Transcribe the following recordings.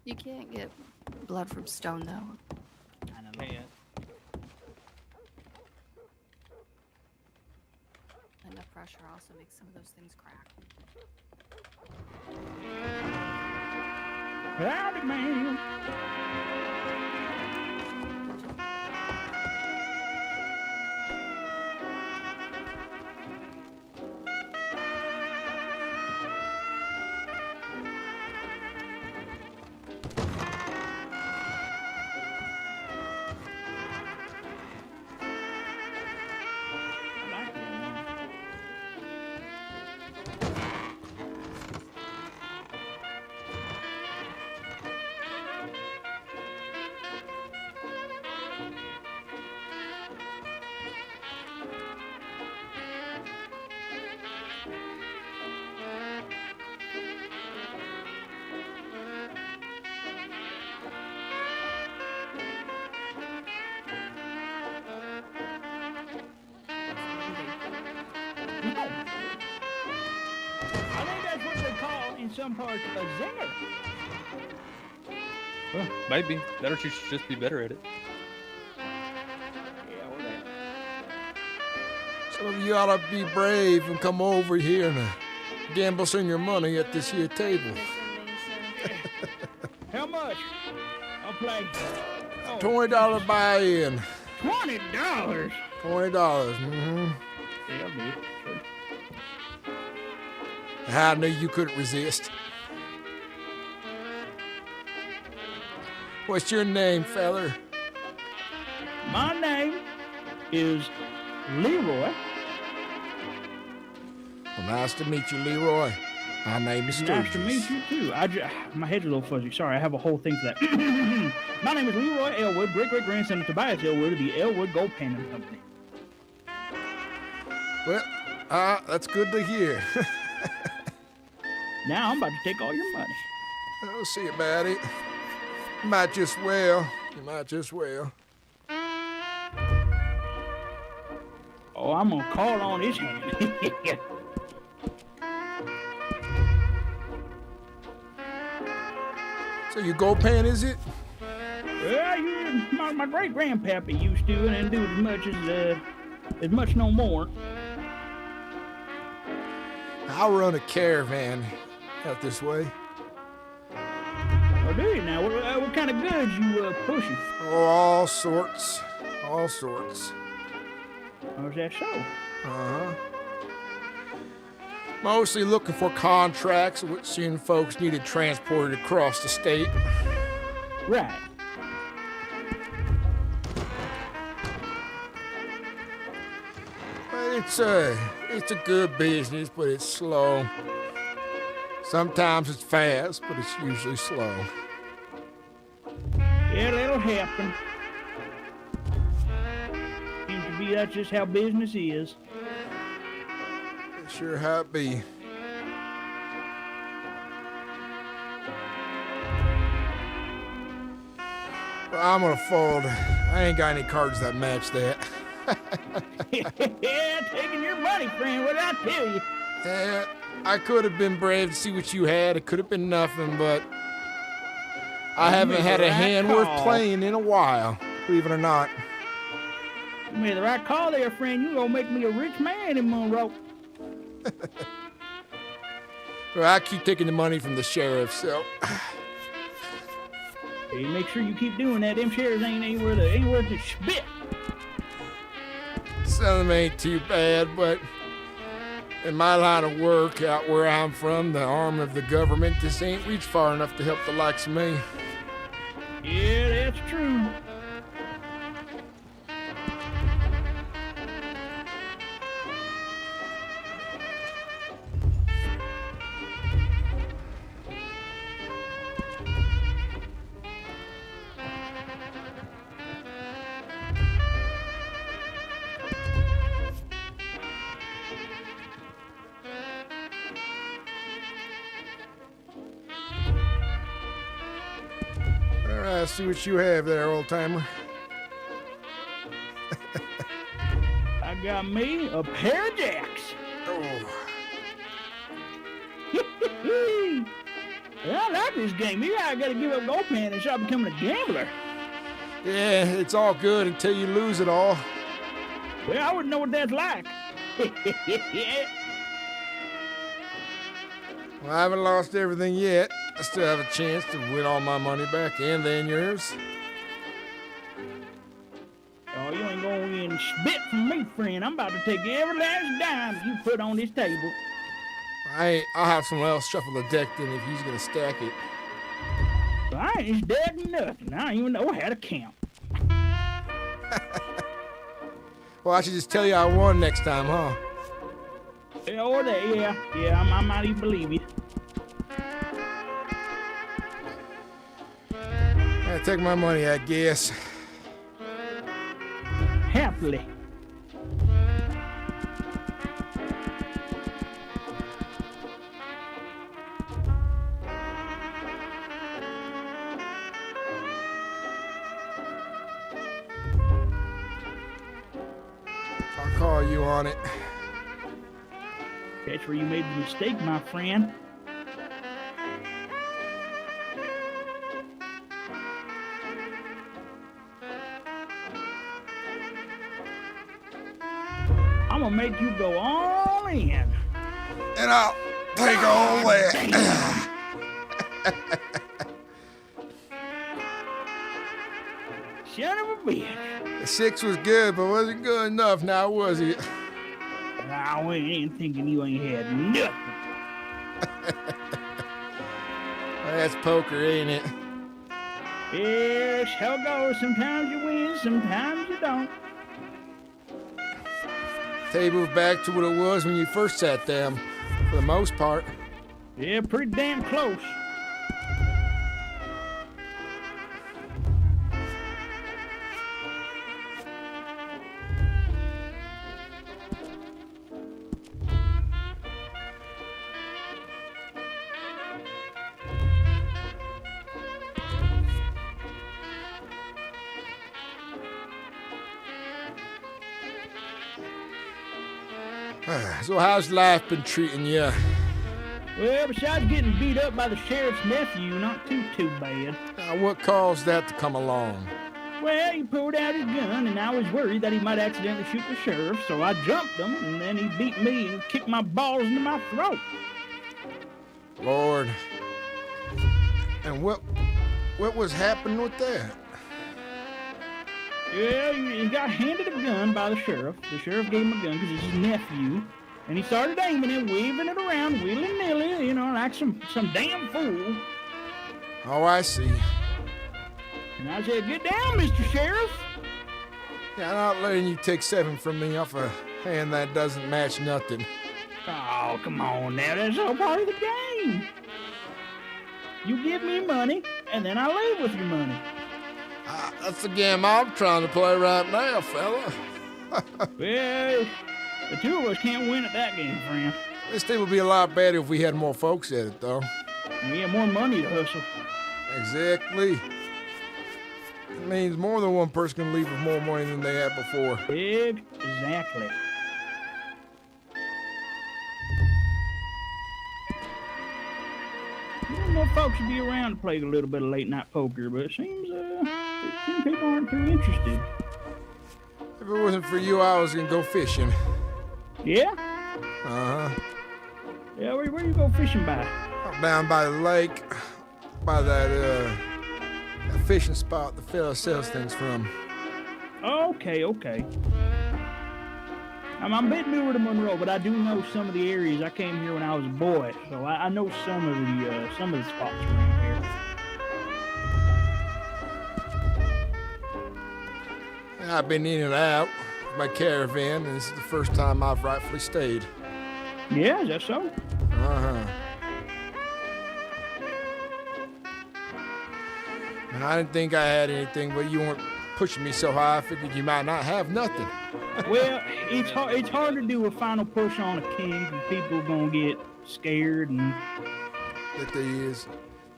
You can't get blood from stone, though. I know. Can't. Enough pressure also makes some of those things crack. Howdy, man. I think that's what they call in some parts a zinger. Well, maybe. That or she should just be better at it. Yeah, or that. Some of you ought to be brave and come over here and gamble some of your money at this here table. How much? I'll play. Oh, $20 buy-in. $20? $20. Mm-hmm. Yeah, I'll do it. Sure. I knew you couldn't resist. What's your name, feller? My name is Leroy. Well, nice to meet you, Leroy. My name is Sturgis. Nice to meet you, too. My head's a little fuzzy. Sorry, I have a whole thing for that. My name is Leroy Elwood, great-great-grandson of Tobias Elwood of the Elwood Gold Panning Company. Well, that's good to hear. Now I'm about to take all your money. I'll see about it. You might just well. You might just well. Oh, I'm gonna call on his hand. So you gold pan, is it? Well, my great-grandpappy used to, and didn't do as much no more. I'll run a caravan out this way. Oh, do you now? What kind of goods you pushing? Oh, all sorts. All sorts. Oh, is that so? Uh-huh. Mostly looking for contracts with seeing folks needed transported across the state. Right. It's a good business, but it's slow. Sometimes it's fast, but it's usually slow. Yeah, that'll happen. Seems to be that's just how business is. Sure how it be. Well, I'm gonna fold. I ain't got any cards that match that. Yeah, taking your money, friend, what did I tell you? Yeah, I could have been brave to see what you had. It could have been nothing, but I haven't had a hand worth playing in a while, believe it or not. You made the right call there, friend. You gonna make me a rich man in Monroe. Well, I keep taking the money from the sheriff, so. Hey, make sure you keep doing that. Them shares ain't worth a spit. Some of them ain't too bad, but in my line of work out where I'm from, the arm of the government just ain't reached far enough to help the likes of me. Yeah, that's true. All right, see what you have there, old timer. I got me a pair of jacks. Oh, Yeah, I like this game. Maybe I gotta give up gold pan and start becoming a gambler. Yeah, it's all good until you lose it all. Well, I wouldn't know what that's like. Well, I haven't lost everything yet. I still have a chance to win all my money back and then yours. Oh, you ain't gonna win spit from me, friend. I'm about to take every last dime you put on this table. I'll have someone else shuffle the deck then if he's gonna stack it. Well, I ain't stacking nothing. I don't even know how to count. Well, I should just tell you I won next time, huh? Oh, yeah, I might even believe you. I take my money, I guess. Happily. I'll call you on it. That's where you made the mistake, my friend. I'm gonna make you go all in. And I'll take all that. Son of a bitch. The 6 was good, but wasn't good enough now, was it? I ain't thinking you ain't had nothing. That's poker, ain't it? Yes, how it goes. Sometimes you win, sometimes you don't. Table's back to what it was when you first sat down, for the most part. Yeah, pretty damn close. So how's life been treating you? Well, besides getting beat up by the sheriff's nephew, not too bad. What caused that to come along? Well, he pulled out his gun, and I was worried that he might accidentally shoot the sheriff, so I jumped him, and then he beat me and kicked my balls into my throat. Lord. And what was happening with that? Yeah, he got handed a gun by the sheriff. The sheriff gave him a gun because it's his nephew. And he started aiming it, waving it around, willy-nilly, you know, like some damn fool. Oh, I see. And I said, "Get down, Mr. Sheriff." Yeah, I'm not letting you take 7 from me off a hand that doesn't match nothing. Oh, come on now, that's all part of the game. You give me money, and then I leave with your money. That's the game I'm trying to play right now, fella. Well, the two of us can't win at that game, friend. This thing would be a lot better if we had more folks at it, though. We have more money to hustle. Exactly. It means more than one person can leave with more money than they had before. Exactly. More folks would be around to play a little bit of late night poker, but it seems people aren't too interested. If it wasn't for you, I was gonna go fishing. Yeah? Uh-huh. Yeah, where you go fishing by? Down by the lake, by that fishing spot the fella sells things from. Okay. I'm a bit newer to Monroe, but I do know some of the areas. I came here when I was a boy, so I know some of the spots around here. I've been in and out with my caravan, and this is the first time I've rightfully stayed. Yeah, is that so? Uh-huh. And I didn't think I had anything, but you weren't pushing me so high, I figured you might not have nothing. Well, it's hard to do a final push on a king because people are going to get scared and... That they is.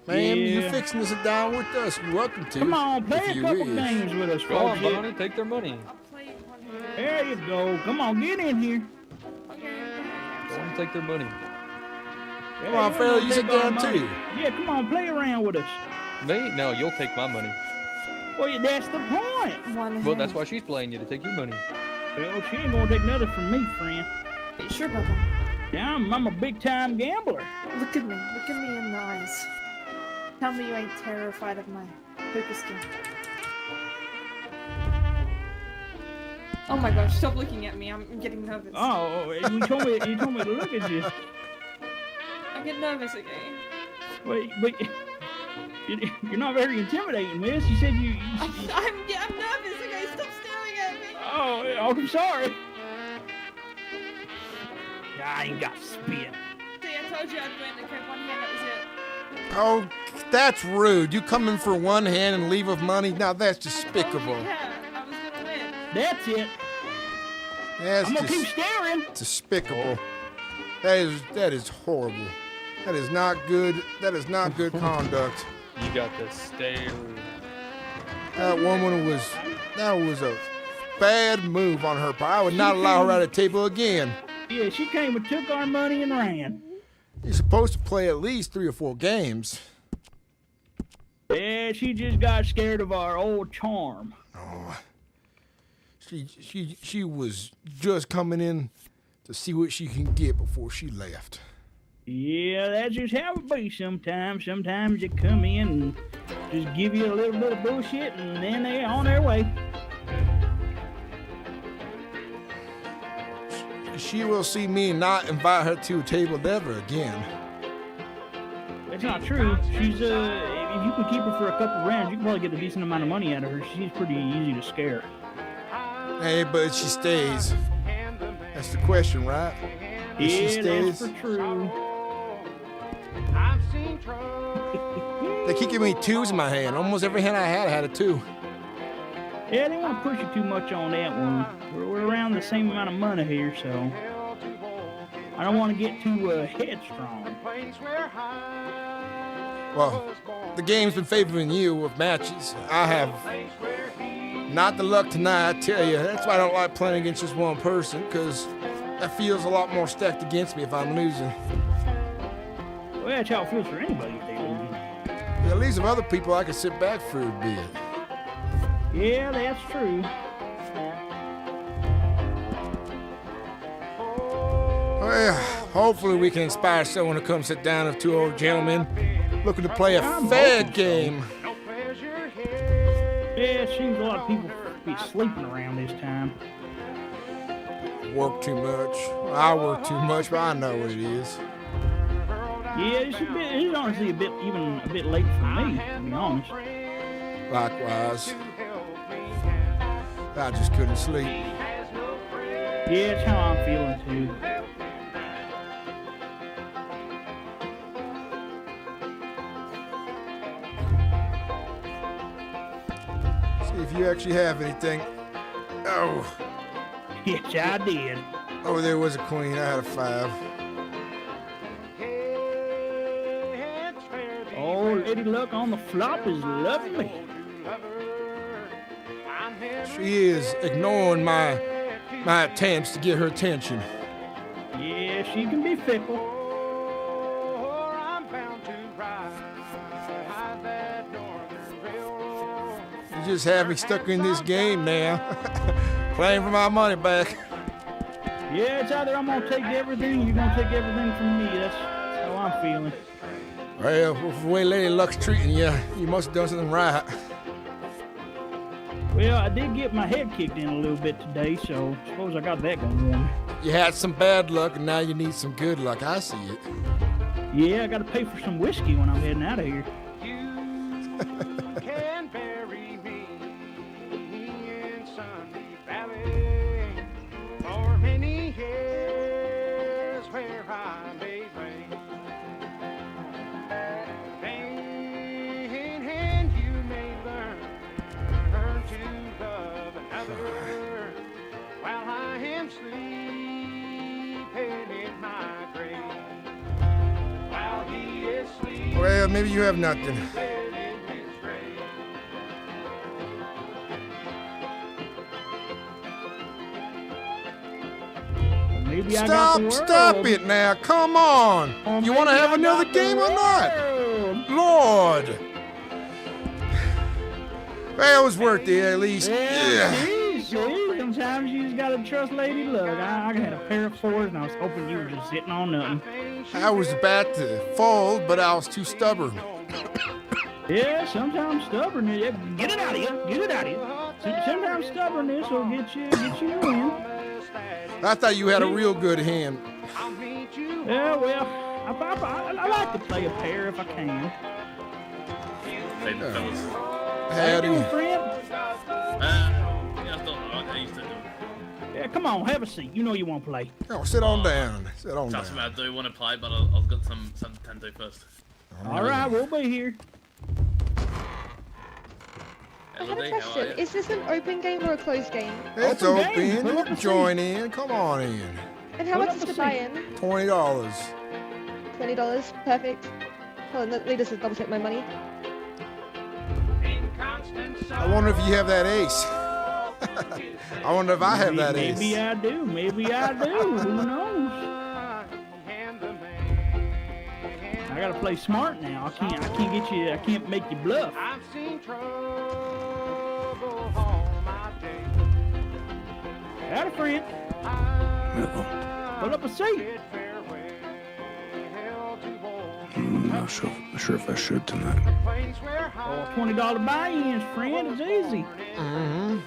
Ma'am, Yeah. you fixing to sit down with us. You're welcome to. Come on, play if a you couple wish. games with us, Go on, folks. Bonnie, take their money. I'll play one. There you go. Come on, get in here. Go on and take their money. Come on, Pharaoh, you sit down too. Yeah, come on, play around with us. Me? No, you'll take my money. Well, yeah, that's the point. Well, that's why she's playing you, to take your money. Well, she ain't gonna take nothing from me, friend. Sure, Bubba. Yeah, I'm a big-time gambler. Look at me. Look at me in the eyes. Tell me you ain't terrified of my poker skin. Oh my gosh, stop looking at me. I'm getting nervous. Oh, you told me to look at you. I get nervous again. But you're not very intimidating, miss. You said you. I'm nervous. Okay, stop staring at me. Oh, I'm sorry. I ain't got spit. See, I told you I'd win. Okay, one hand, that was it. Oh, that's rude. You come in for one hand and leave with money? Now that's despicable. Yeah, I was gonna win. That's it. That's I'm gonna keep staring. despicable. That is horrible. That is not good. That is not good conduct. You got the stare. That was a bad move on her part. I would not allow her at a table again. Yeah, she came and took our money and ran. You're supposed to play at least 3 or 4 games. Yeah, she just got scared of our old charm. Oh, she was just coming in to see what she can get before she left. Yeah, that's just how it be sometimes. Sometimes they come in and just give you a little bit of bullshit and then they're on their way. She will see me and not invite her to a table ever again. That's not true. She's, if you can keep her for a couple rounds, you can probably get a decent amount of money out of her. She's pretty easy to scare. Hey, but she stays. That's the question, right? If she stays. That's for true. They keep giving me 2s in my hand. Almost every hand I had a 2. Yeah, they won't push you too much on that one. We're around the same amount of money here, so I don't want to get too headstrong. Well, the game's been favoring you with matches. I have not the luck tonight, I tell you. That's why I don't like playing against just one person, because that feels a lot more stacked against me if I'm losing. Well, that's how it feels for anybody if they lose. At least with other people, I can sit back for a bit. Yeah, that's true. Well, hopefully we can inspire someone to come sit down with 2 old gentlemen looking to play a fad game. Yeah, it seems a lot of people be sleeping around this time. Work too much. I work too much, but I know what it is. Yeah, it's honestly a bit late for me, to be honest. Likewise. I just couldn't sleep. Yeah, it's how I'm feeling too. See if you actually have anything. Oh. Yes, I did. Oh, there was a queen. I had a 5. Oh, Lady Luck on the flop is loving me. She is ignoring my attempts to get her attention. Yeah, she can be fickle. You just have me stuck in this game now. Playing for my money back. Yeah, it's either I'm gonna take everything or you're gonna take everything from me. That's how I'm feeling. Well, with the way Lady Luck's treating you, you must have done something right. Well, I did get my head kicked in a little bit today, so I suppose I got that going on. You had some bad luck, and now you need some good luck. I see it. Yeah, I gotta pay for some whiskey when I'm heading out of here. Can bury me in Sunny Valley for many years where I may reign. And you may learn to love another while I am sleeping in my grave. While he is sleeping. Well, maybe you have nothing. Maybe I got the world. Stop it now. Come on. Or You want to maybe have I another got the game or not? world. Lord. Well, it was worth it at least. Yeah. See, sometimes you just gotta trust Lady Luck. I had a pair of fours and I was hoping you were just sitting on nothing. I was about to fold, but I was too stubborn. Yeah, sometimes stubbornness. Yeah, get it out of you. Get it out of you. Sometimes stubbornness will get you in. I thought you had a real good hand. Yeah, well, I like to play a pair if I can. Hey, the fellas. How you doing, Howdy. friend? Yeah, I still know. I used to do. Yeah, come on, have a seat. You know you want to play. Oh, sit on down. Sit on Trust me, I down. do want to play, but I've got some Nintendo first. All right, we'll be here. I Hello have a there, how are question. you? Is this an open game or a closed game? It's Open open. game. You Pull up can the join in. Come on in. And how Pull much up is the to seat. buy in? $20. $20. Perfect. Hold on, let me just double check my money. I wonder if you have that ace. I wonder if I have that ace. Maybe I do. Maybe I do. Who knows? I gotta play smart now. I can't get you. I can't make you bluff. I've seen trouble all my days. Got a friend. Pull up a seat. I'm not sure if I should tonight. Oh, $20 buy-ins, friend. It's easy. Mm-hmm.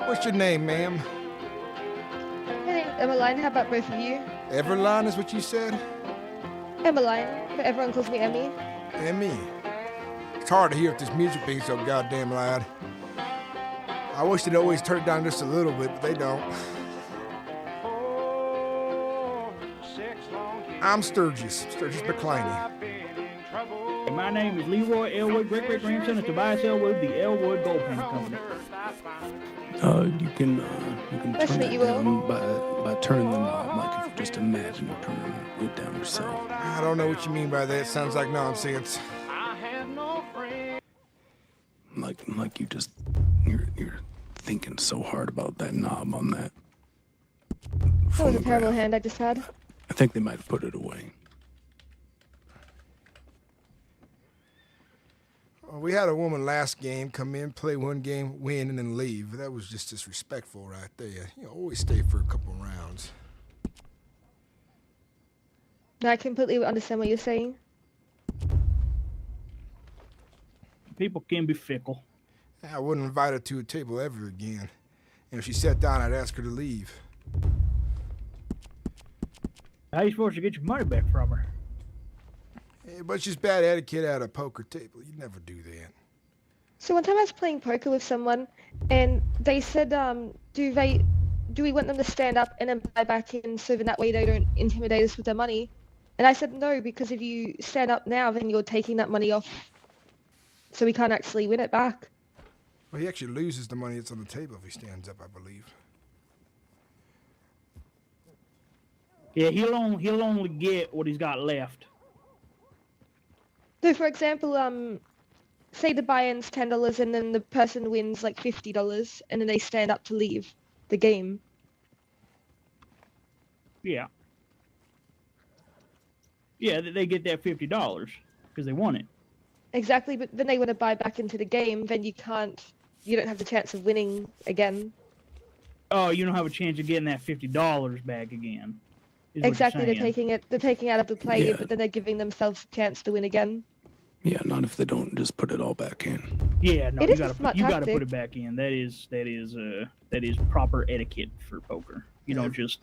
What's your name, ma'am? My name's Emmeline. How about both of you? Everline is what you said? Emmeline, but everyone calls me Emmy. And me. It's hard to hear if this music being so goddamn loud. I wish they'd always turn it down just a little bit, but they don't. I'm Sturgis Mclainy. My name is Leroy Elwood, great-great-grandson of Tobias Elwood, the Elwood Goldpaint Company. You can Nice to turn meet that you all. down by turning the knob. Like if you just imagine you're turning it down yourself. I don't know what you mean by that. It sounds like nonsense. Like you just you're thinking so hard about that knob on that. That was a terrible phonograph. hand I just had. I think they might have put it away. We had a woman last game come in, play one game, win, and then leave. That was just disrespectful right there. You know, always stay for a couple rounds. No, I completely understand what you're saying. People can be fickle. I wouldn't invite her to a table ever again. And if she sat down, I'd ask her to leave. How you supposed to get your money back from her? Yeah, but it's just bad etiquette at a poker table. You'd never do that. So one time I was playing poker with someone, and they said, do we want them to stand up and then buy back in so that way they don't intimidate us with their money? And I said no, because if you stand up now, then you're taking that money off, so we can't actually win it back. Well, he actually loses the money that's on the table if he stands up, I believe. Yeah, he'll only get what he's got left. So for example, say the buy-in's $10 and then the person wins like $50 and then they stand up to leave the game. Yeah. Yeah, they get that $50 because they won it. Exactly, but then they want to buy back into the game, then you don't have the chance of winning again. Oh, you don't have a chance of getting that $50 back again. is what you're Exactly, they're saying. taking out of the play, Yeah. but then they're giving themselves a chance to win again. Yeah, not if they don't just put it all back in. Yeah, no, It you is a gotta smart put tactic. it back in. That is proper etiquette for poker. You don't just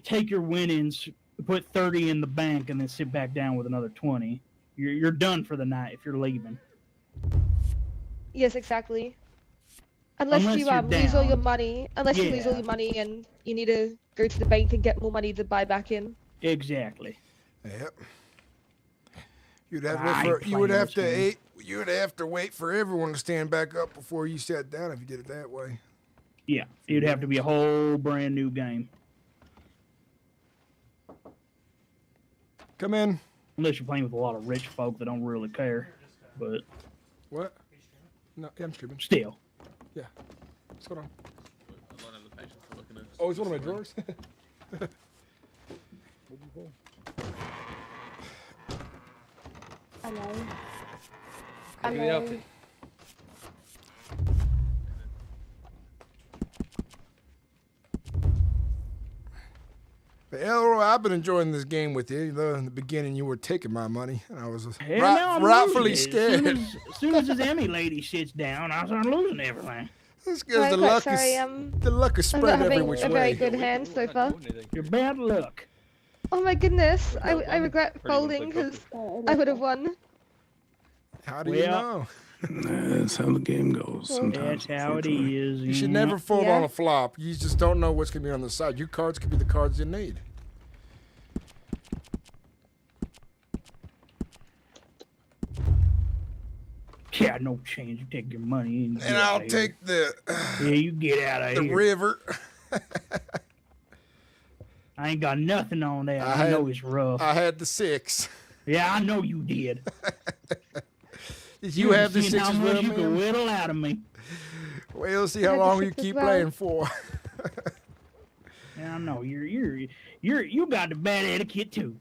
take your winnings, put 30 in the bank, and then sit back down with another 20. You're done for the night if you're leaving. Yes, exactly. Unless Unless you you're lose all your down. money, you lose all Yeah. your money and you need to go to the bank and get more money to buy back in. Exactly. Yep. You'd have I to ain't wait for, you would playing have this to game. you would have to wait for everyone to stand back up before you sat down if you did it that way. Yeah, it'd have to be a whole brand new game. Come in. Unless you're playing with a lot of rich folk that don't really care. But What? No, yeah, I'm streaming. still. Yeah. What's going on? I don't have the patience to look in it. Oh, it's one of my drawers. Hello. Look at the outfit. But Elroy, I've been enjoying this game with you. Though in the beginning you were taking my money, and I was Hell no, I'm rightfully losing. scared. As soon as this Emmy lady sits down, I start losing everything. It's I'm because quite sorry. the luck is I'm spread not every having which a very way. good hand so far. You're bad luck. Oh my goodness, I regret Pretty much folding like because I would have won. How do you Well, know? That's how the game goes. Sometimes. That's how it unfortunately. is. You should yeah. never fold Yeah. on a flop. You just don't know what's gonna be on the side. Your cards could be the cards you need. Yeah, no chance. You take your money and, And I'll take the Yeah, you get out of the here. river. I ain't got nothing on that. I I know had- it's rough. I had the 6. Yeah, I know you did. Did you have the seen 6 how as much well, you can ma'am? whittle out of me. We'll see I how had the long you 6 as keep well. playing for. Yeah, I know you got the bad etiquette too.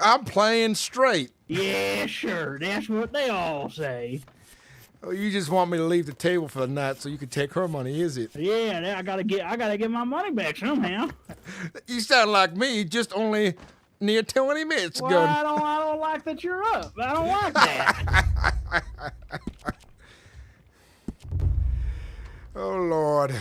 I'm playing straight. Yeah, sure. That's what they all say. Oh, you just want me to leave the table for the night so you can take her money, is it? Yeah, I gotta get my money back somehow. You sound like me just only near 20 minutes Well, ago. I don't like that you're up. I don't like that. Oh, Lord.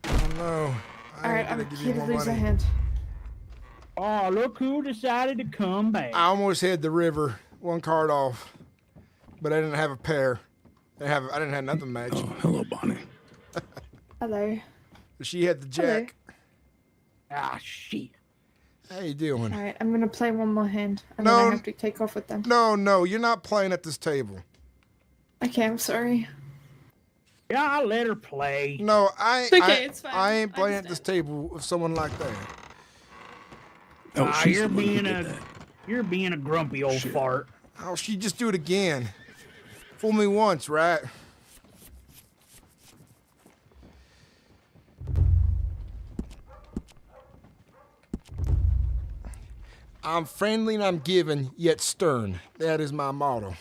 Oh, no. I Alright, ain't I'm gonna a give you kid to more lose a money. hand. Oh, look who decided to come back. I almost had the river, 1 card off, but I didn't have a pair. I didn't have nothing match. Oh, hello, Bonnie. Hello. She had the jack. Ah, shit. How you doing? Alright, I'm gonna play one more hand, and No. then I have to take off with them. No, you're not playing at this table. Okay, I'm sorry. Yeah, I let her play. No, It's okay, it's fine. I ain't I playing at this understand. table with someone like that. Oh, Ah, she's you're the one who being did a that. you're being a grumpy old Shit. fart. Oh, she just do it again. Fool me once, right? I'm friendly and I'm giving, yet stern. That is my motto.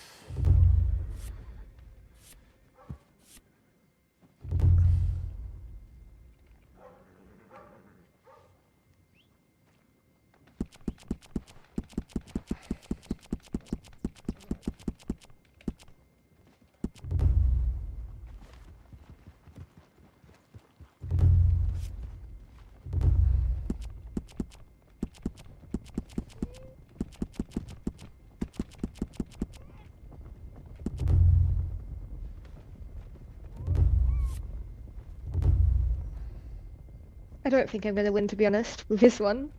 I don't think I'm gonna win, to be honest, with this one.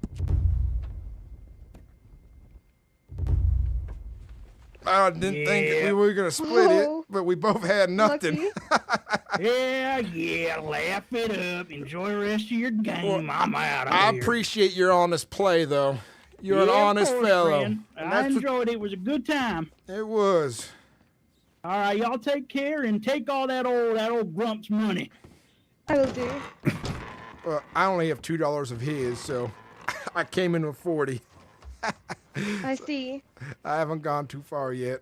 I didn't think we were gonna split Oh. it, but we both had nothing. Lucky. Yeah, laugh it up. Enjoy the rest of your game. I'm out of I here. appreciate your honest play, though. You're an Yeah, of honest course, fellow. friend. And I that's what enjoyed it. It was a good time. it was. All right, y'all take care and take all that old Grump's money. I will do. Well, I only have $2 of his, so I came in with 40. I see. I haven't gone too far yet.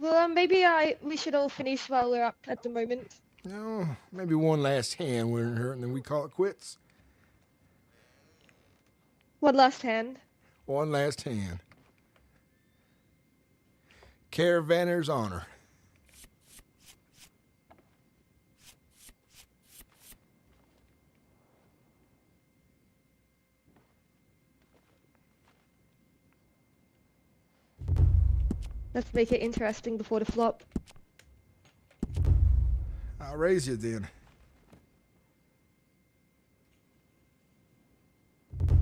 Well, maybe we should all finish while we're up at the moment. No, maybe one last hand we're in her, and then we call it quits. One last hand. One last hand. Caravanner's honor. Let's make it interesting before the flop. I'll raise you then.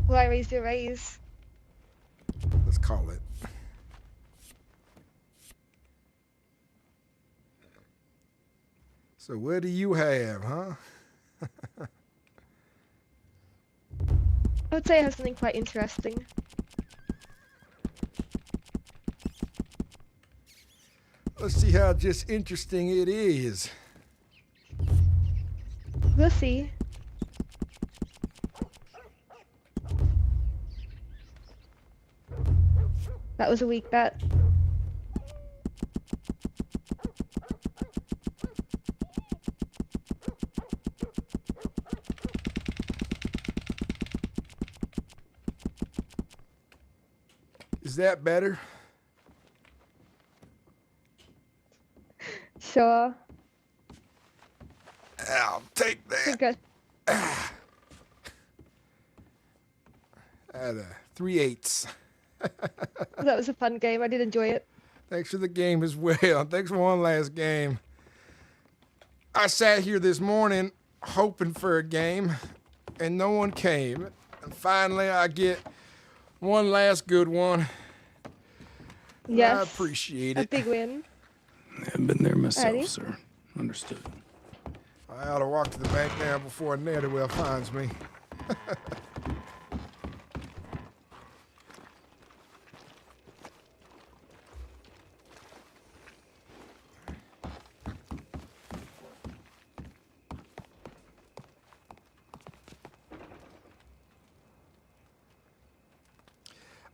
Will I raise your raise? Let's call it. So what do you have, huh? I would say I have something quite interesting. Let's see how just interesting it is. We'll see. That was a weak bet. Is that better? Sure. I'll take that. Okay. At 3/8. That was a fun game. I did enjoy it. Thanks for the game as well. Thanks for one last game. I sat here this morning hoping for a game, and no one came. And finally, I get one last good one. Yes. I appreciate A it. big win. I've been there myself, Alrighty. sir. Understood. I ought to walk to the bank now before a ne'er-do-well finds me.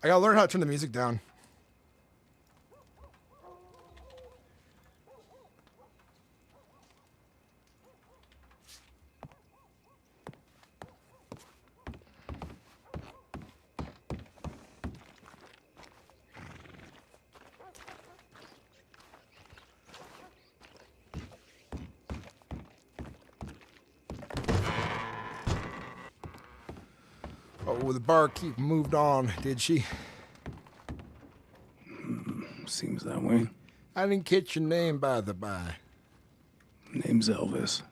I gotta learn how to turn the music down. Oh, the barkeep moved on, did she? Seems that way. I didn't catch your name, by the by. Name's Elvis.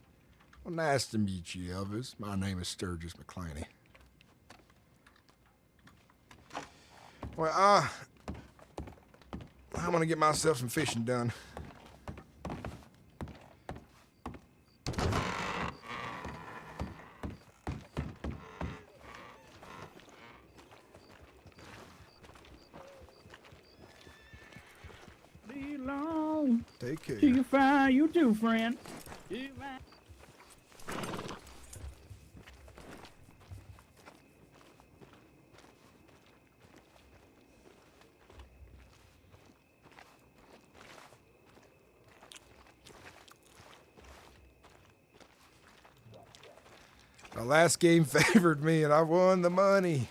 Well, nice to meet you, Elvis. My name is Sturgis Mclainy. Well, I'm gonna get myself some fishing done. Be long. Take care. Do you find you too, friend? The last game favored me, and I won the money.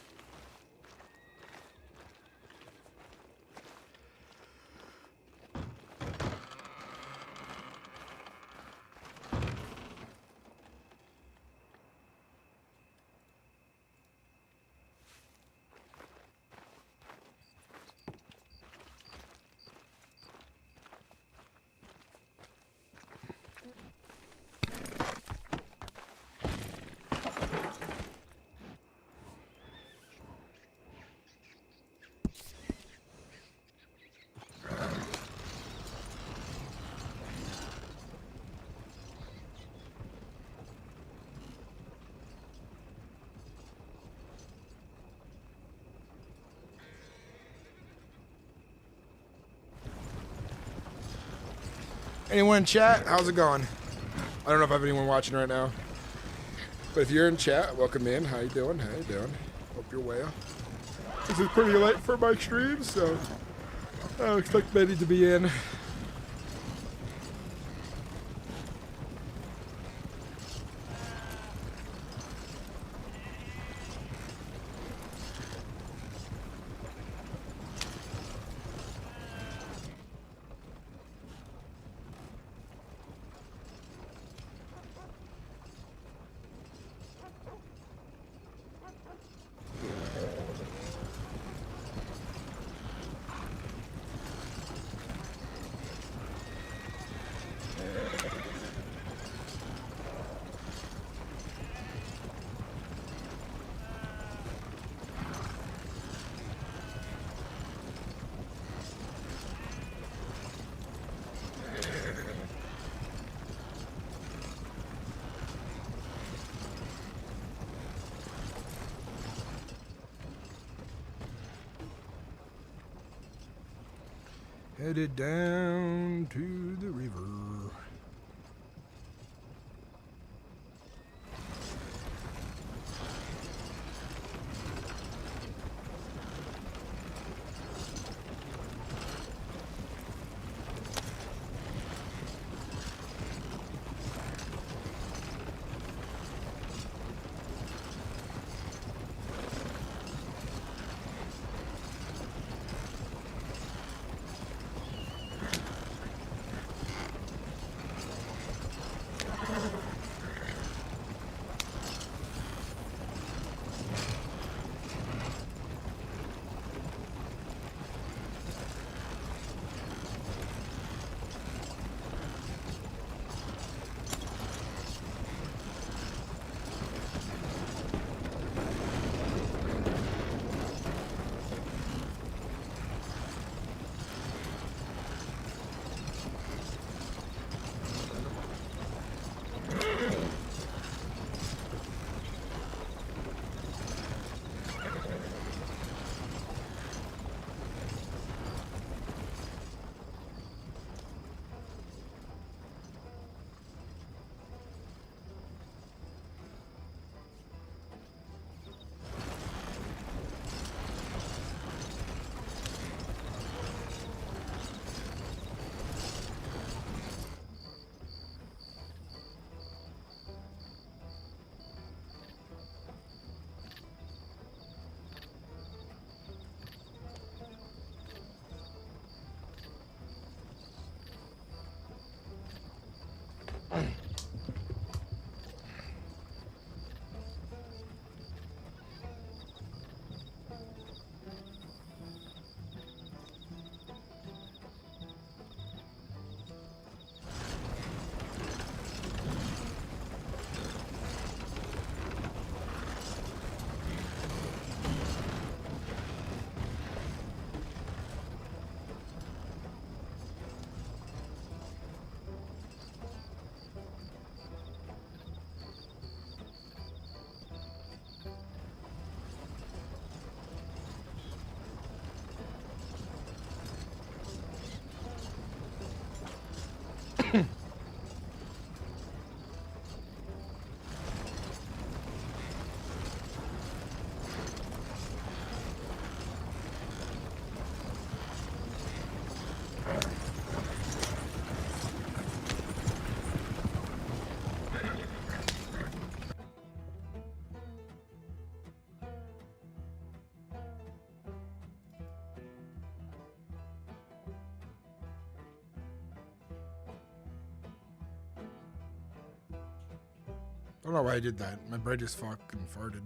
Anyone in chat? How's it going? I don't know if I have anyone watching right now. But if you're in chat, welcome in. How you doing? How you doing? Hope you're well. This is pretty late for my stream, so I don't expect many to be in. Headed down to the river. I don't know why I did that. My brain just fucking farted.